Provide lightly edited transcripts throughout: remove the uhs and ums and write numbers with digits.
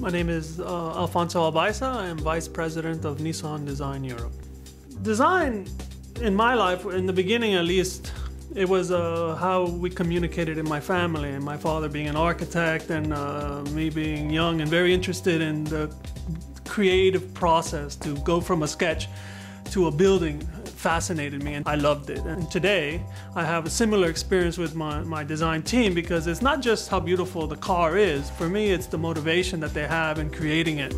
My name is Alfonso Albaisa. I am Vice President of Nissan Design Europe. Design, in my life, in the beginning at least, it was how we communicated in my family, and my father being an architect and me being young and very interested in the creative process to go from a sketch to a building fascinated me, and I loved it. And today I have a similar experience with my design team, because it's not just how beautiful the car is. For me, it's the motivation that they have in creating it.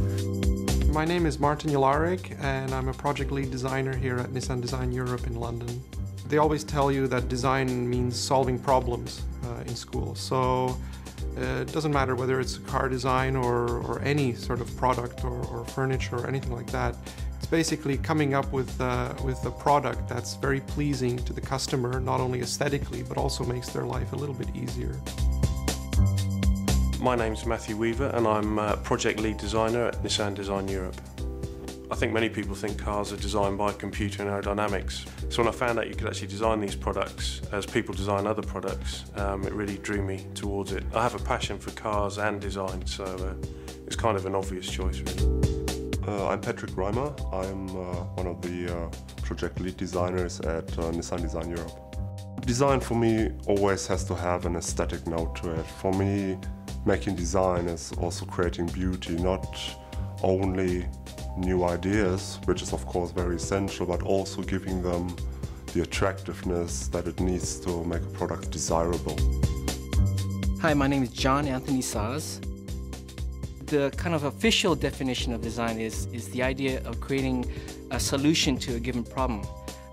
My name is Martin Jelarik, and I'm a project lead designer here at Nissan Design Europe in London. They always tell you that design means solving problems in school. So it doesn't matter whether it's a car design or any sort of product or furniture or anything like that. It's basically coming up with a product that's very pleasing to the customer, not only aesthetically, but also makes their life a little bit easier. My name's Matthew Weaver, and I'm a project lead designer at Nissan Design Europe. I think many people think cars are designed by computer and aerodynamics. So when I found out you could actually design these products as people design other products, it really drew me towards it. I have a passion for cars and design, so it's kind of an obvious choice, really. I'm Patrick Reimer. I'm one of the project lead designers at Nissan Design Europe. Design for me always has to have an aesthetic note to it. For me, making design is also creating beauty, not only new ideas, which is of course very essential, but also giving them the attractiveness that it needs to make a product desirable. Hi, my name is John Anthony Saz. The kind of official definition of design is the idea of creating a solution to a given problem.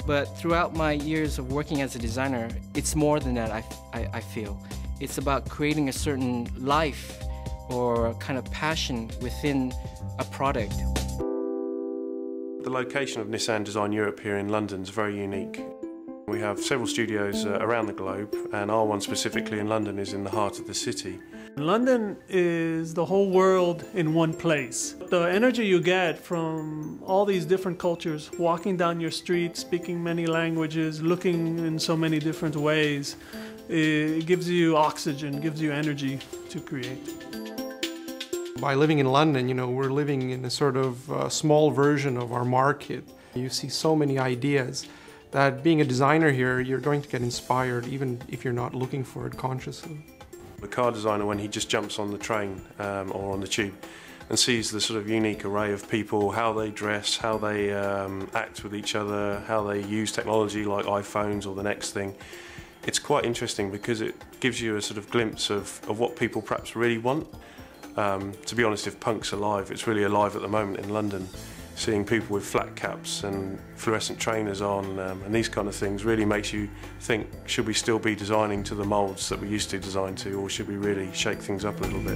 But throughout my years of working as a designer, it's more than that, I feel. It's about creating a certain life or kind of passion within a product. The location of Nissan Design Europe here in London is very unique. We have several studios around the globe, and our one specifically in London is in the heart of the city. London is the whole world in one place. The energy you get from all these different cultures, walking down your street, speaking many languages, looking in so many different ways, it gives you oxygen, gives you energy to create. By living in London, we're living in a sort of small version of our market. You see so many ideas that being a designer here, you're going to get inspired even if you're not looking for it consciously. The car designer, when he just jumps on the train or on the tube and sees the sort of unique array of people, how they dress, how they act with each other, how they use technology like iPhones or the next thing, it's quite interesting because it gives you a sort of glimpse of what people perhaps really want. To be honest, if punk's alive, it's really alive at the moment in London. Seeing people with flat caps and fluorescent trainers on and these kind of things really makes you think, should we still be designing to the moulds that we used to design to, or should we really shake things up a little bit?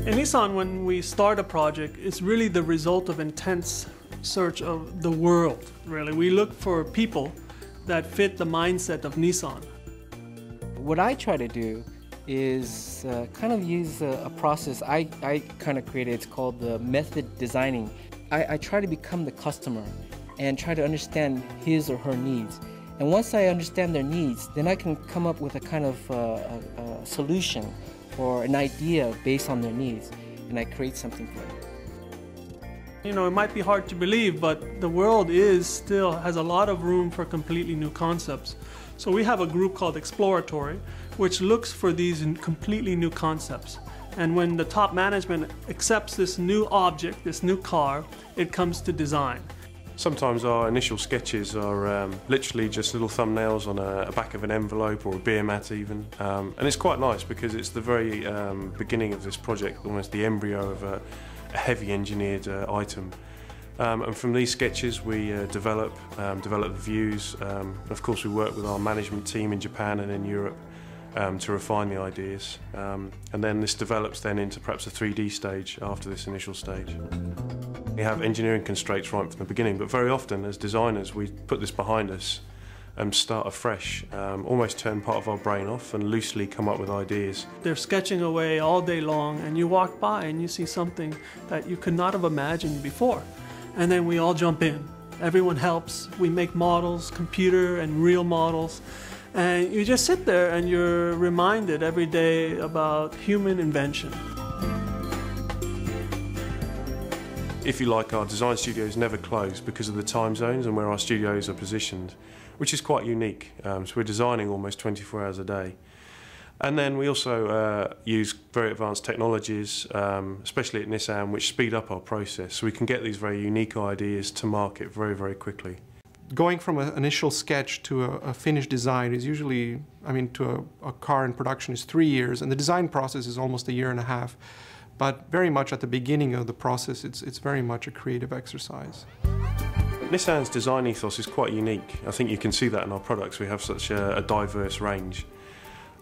In Nissan, when we start a project, it's really the result of intense search of the world, really. We look for people that fit the mindset of Nissan. What I try to do is kind of use a process I kind of created. It's called the method designing. I try to become the customer and try to understand his or her needs. And once I understand their needs, then I can come up with a kind of a solution or an idea based on their needs, and I create something for them. It might be hard to believe, but the world still has a lot of room for completely new concepts. So we have a group called Exploratory, which looks for these completely new concepts. And when the top management accepts this new object, this new car, it comes to design. Sometimes our initial sketches are literally just little thumbnails on a back of an envelope or a beer mat even. And it's quite nice because it's the very beginning of this project, almost the embryo of a heavy engineered item. And from these sketches we develop the views. Of course we work with our management team in Japan and in Europe to refine the ideas. And then this develops then into perhaps a 3D stage after this initial stage. We have engineering constraints right from the beginning, but very often as designers we put this behind us and start afresh, almost turn part of our brain off and loosely come up with ideas. They're sketching away all day long, and you walk by and you see something that you could not have imagined before. And then we all jump in. Everyone helps. We make models, computer and real models. And you just sit there and you're reminded every day about human invention. If you like, our design studios never close because of the time zones and where our studios are positioned, which is quite unique. So we're designing almost 24 hours a day. And then we also use very advanced technologies, especially at Nissan, which speed up our process, so we can get these very unique ideas to market very, very quickly. Going from an initial sketch to a finished design is usually, to a car in production is 3 years, and the design process is almost 1.5 years. But very much at the beginning of the process, it's very much a creative exercise. Nissan's design ethos is quite unique. I think you can see that in our products. We have such a diverse range.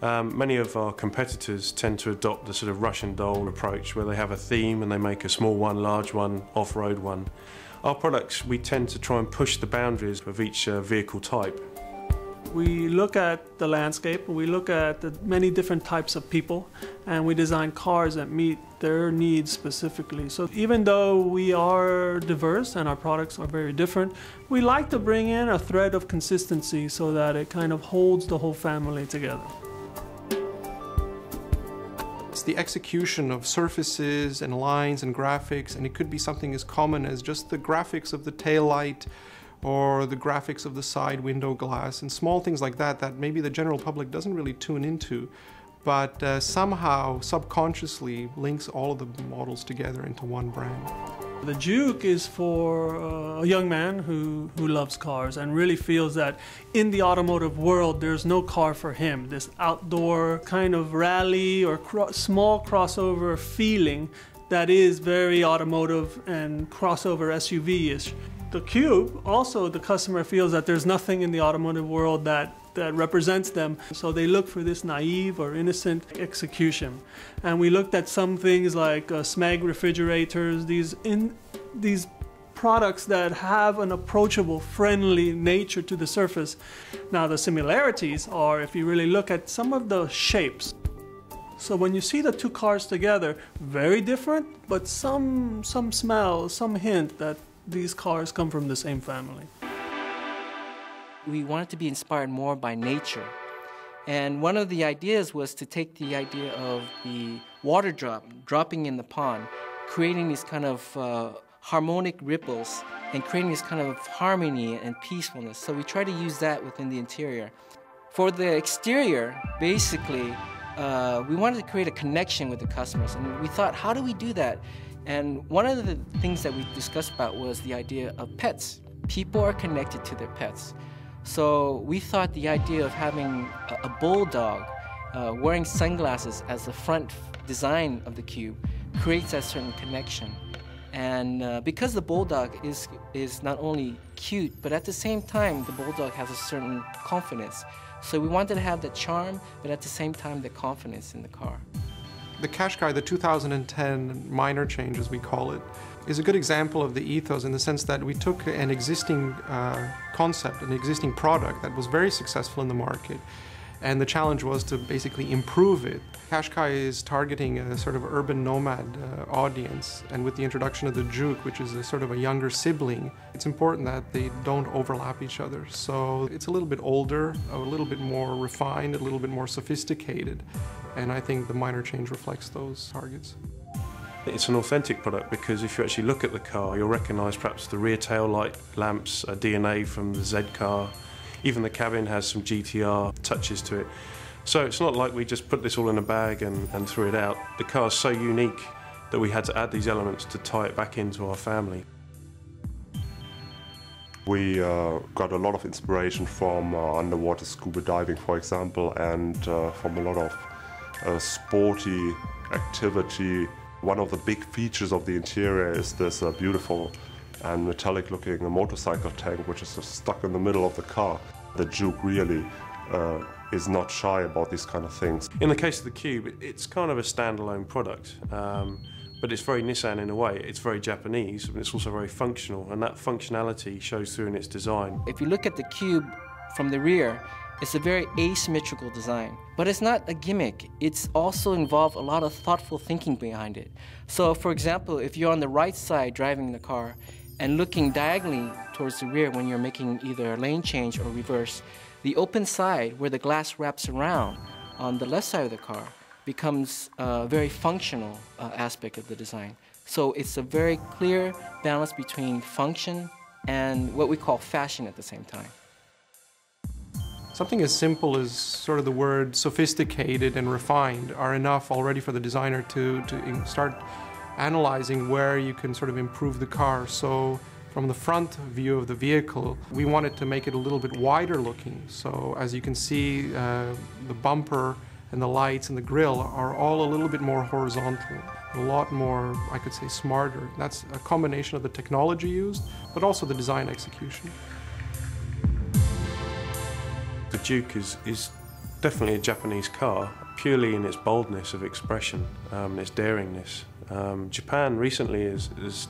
Many of our competitors tend to adopt the sort of Russian doll approach where they have a theme and they make a small one, large one, off-road one. Our products, we tend to try and push the boundaries of each vehicle type. We look at the landscape, we look at the many different types of people, and we design cars that meet their needs specifically. So even though we are diverse and our products are very different, we like to bring in a thread of consistency so that it kind of holds the whole family together. It's the execution of surfaces and lines and graphics, and it could be something as common as just the graphics of the tail light or the graphics of the side window glass, and small things like that that maybe the general public doesn't really tune into, but somehow subconsciously links all of the models together into one brand. The Juke is for a young man who loves cars and really feels that in the automotive world there's no car for him. This outdoor kind of rally or small crossover feeling that is very automotive and crossover SUV-ish. The Cube, also the customer feels that there's nothing in the automotive world that represents them, so they look for this naive or innocent execution. And we looked at some things like SMEG refrigerators, these products that have an approachable, friendly nature to the surface. Now the similarities are, if you really look at some of the shapes. So when you see the two cars together, very different, but some smell, some hint that these cars come from the same family. We wanted to be inspired more by nature. And one of the ideas was to take the idea of the water dropping in the pond, creating these kind of harmonic ripples and creating this kind of harmony and peacefulness. So we try to use that within the interior. For the exterior, basically, we wanted to create a connection with the customers. And we thought, how do we do that? And one of the things that we discussed about was the idea of pets. People are connected to their pets. So we thought the idea of having a bulldog wearing sunglasses as the front design of the Cube creates that certain connection. And because the bulldog is not only cute, but at the same time the bulldog has a certain confidence. So we wanted to have the charm, but at the same time the confidence in the car. The Qashqai, the 2010 minor change, as we call it, is a good example of the ethos in the sense that we took an existing concept, an existing product that was very successful in the market, and the challenge was to basically improve it. Qashqai is targeting a sort of urban nomad audience, and with the introduction of the Juke, which is a sort of a younger sibling, it's important that they don't overlap each other. So it's a little bit older, a little bit more refined, a little bit more sophisticated, and I think the minor change reflects those targets. It's an authentic product because if you actually look at the car, you'll recognise perhaps the rear tail light lamps, DNA from the Z car. Even the cabin has some GTR touches to it. So it's not like we just put this all in a bag and threw it out. The car's so unique that we had to add these elements to tie it back into our family. We got a lot of inspiration from underwater scuba diving, for example, and from a lot of sporty activity. One of the big features of the interior is this beautiful and metallic-looking motorcycle tank, which is just stuck in the middle of the car. The Juke really is not shy about these kind of things. In the case of the Cube, it's kind of a standalone product, but it's very Nissan in a way. It's very Japanese, but it's also very functional, and that functionality shows through in its design. If you look at the Cube from the rear, it's a very asymmetrical design, but it's not a gimmick. It's also involved a lot of thoughtful thinking behind it. So for example, if you're on the right side driving the car and looking diagonally towards the rear when you're making either a lane change or reverse, the open side where the glass wraps around on the left side of the car becomes a very functional aspect of the design. So it's a very clear balance between function and what we call fashion at the same time. Something as simple as sort of the word sophisticated and refined are enough already for the designer to start analyzing where you can sort of improve the car. So from the front view of the vehicle, we wanted to make it a little bit wider looking. So as you can see, the bumper and the lights and the grille are all a little bit more horizontal, a lot more, I could say, smarter. That's a combination of the technology used, but also the design execution. The Duke is definitely a Japanese car, purely in its boldness of expression and its daringness. Japan recently has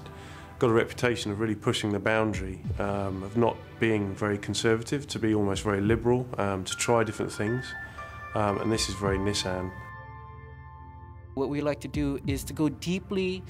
got a reputation of really pushing the boundary, of not being very conservative, to be almost very liberal, to try different things, and this is very Nissan. What we like to do is to go deeply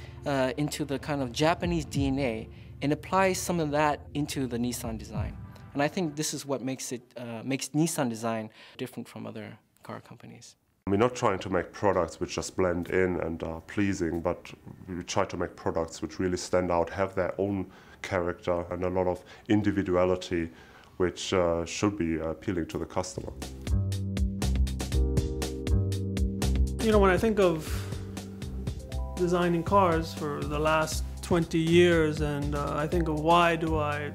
into the kind of Japanese DNA and apply some of that into the Nissan design. And I think this is what makes Nissan design different from other car companies. We're not trying to make products which just blend in and are pleasing, but we try to make products which really stand out, have their own character and a lot of individuality, which should be appealing to the customer. You know, when I think of designing cars for the last 20 years, and I think of why do I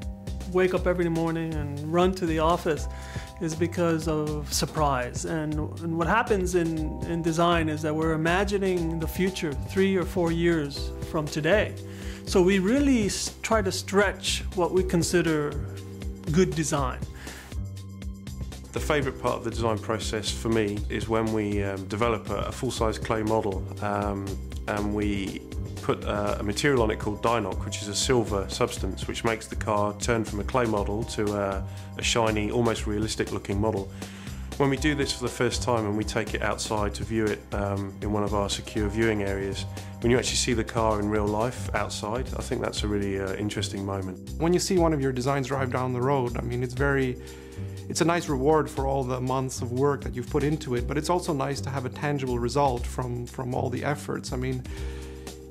wake up every morning and run to the office, is because of surprise. And what happens in design is that we're imagining the future 3 or 4 years from today. So we really try to stretch what we consider good design. The favourite part of the design process for me is when we develop a full-size clay model and we put a material on it called Dynoc, which is a silver substance which makes the car turn from a clay model to a shiny, almost realistic looking model. When we do this for the first time and we take it outside to view it in one of our secure viewing areas, when you actually see the car in real life outside, I think that's a really interesting moment. When you see one of your designs drive down the road, I mean, it's a nice reward for all the months of work that you've put into it, but it's also nice to have a tangible result from all the efforts. I mean,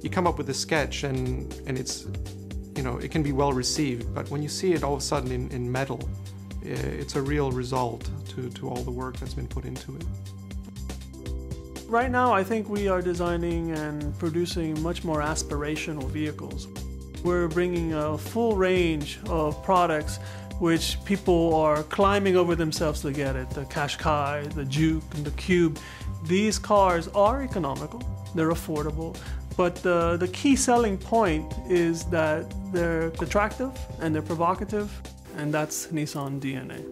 you come up with a sketch and it's, you know, it can be well received, but when you see it all of a sudden in metal, it's a real result to all the work that's been put into it. Right now, I think we are designing and producing much more aspirational vehicles. We're bringing a full range of products which people are climbing over themselves to get it. The Qashqai, the Juke, and the Cube. These cars are economical, they're affordable, but the key selling point is that they're attractive and they're provocative, and that's Nissan DNA.